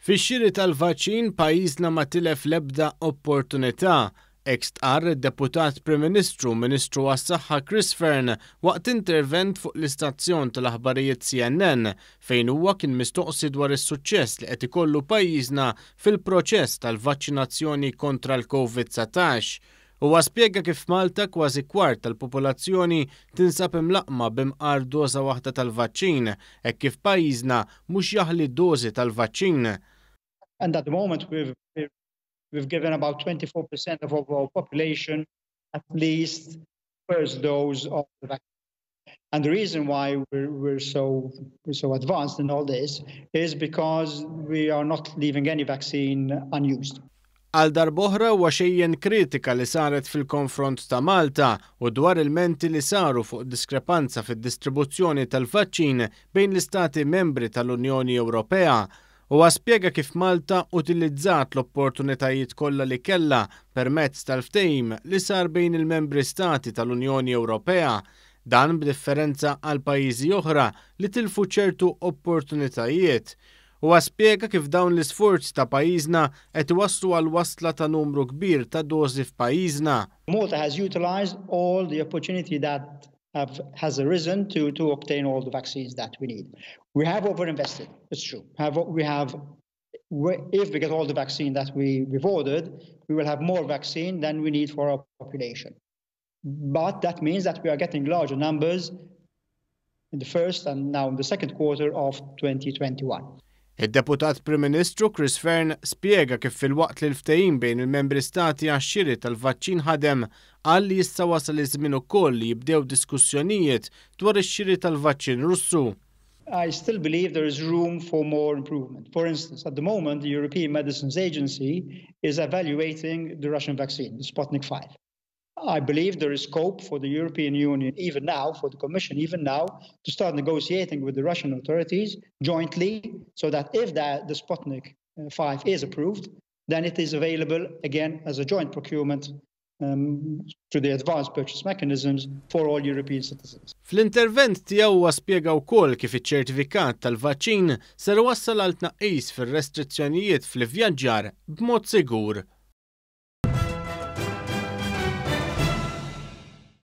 Fix-xiri tal-vaċċin pajjiżna ma tilef l-ebda opportunità. Stqarr id-Deputat Prim Ministru, Ministru għas-Saħħa Chris Fearne waqt intervent fuq l-istazzjon tal-aħbarijiet CNN fejn huwa kien mistoqsi dwar is-suċċess li qed ikollu pajjiżna fil-proċess tal-vaċċinazzjoni kontra l-COVID-19. Huwa spjega kif Malta kważi kwart tal-popolazzjoni tinsab imlaqma b'imqar doża waħda tal-vaċċin hekk kif pajjiżna mhux jaħli dożi tal-vaċċin. And at the moment we've given about 24% of overall population at least first dose of the vaccine. And the reason why we're so advanced in all this is because we are not leaving any vaccine unused. Għal darb'oħra huwa xejjen kritika li saret fil-konfront ta' Malta u dwar il-menti li saru fuq diskrepanza fid-distribuzzjoni tal-vaċċin bejn l-istati membri tal-Unjoni Ewropea. Huwa spjega kif Malta utilizzat l-opportunitajiet kollha li kellha permezz tal-ftehim li sar bejn il-membri stati tal-Unjoni Ewropea, dan b'differenza għal pajjiżi oħra li tilfu ċertu opportunitajiet. Huwa spjega kif dawn l-isforzi ta' pajjiżna qed iwasslu għal wasla ta' numru kbir ta' dożi f'pajjiżna. Malta has utilized all the opportunity that has arisen to obtain all the vaccines that we need. We have overinvested, it's true. If we get all the vaccine that we've ordered, we will have more vaccine than we need for our population. But that means that we are getting larger numbers in the first and now in the second quarter of 2021. Id-Deputat Prim Ministru Chris Fearne spjega kif fil-waqt li l-ftehim bejn il-membri stati għax-xiri tal-vaċċin ħadem qal li issa wasal iż-żmien ukoll li jibdew diskussjonijiet dwar ix-xiri tal-vaċċin Russu. I still believe there is room for more improvement. For instance, at the moment, the European Medicines Agency is evaluating the Russian vaccine, the Sputnik 5. I believe there is scope for the European Union, even now, for the Commission, even now, to start negotiating with the Russian authorities jointly, so that if the Sputnik 5 is approved, then it is available again as a joint procurement through the advanced purchase mechanisms for all European citizens. Fl-intervent tiegħu huwa spjega wkoll kif iċ-ċertifikat tal-vaċċin ser wassal għal tnaqqis fir-restrizzjonijiet fl-ivvjaġġar b'mod sigur.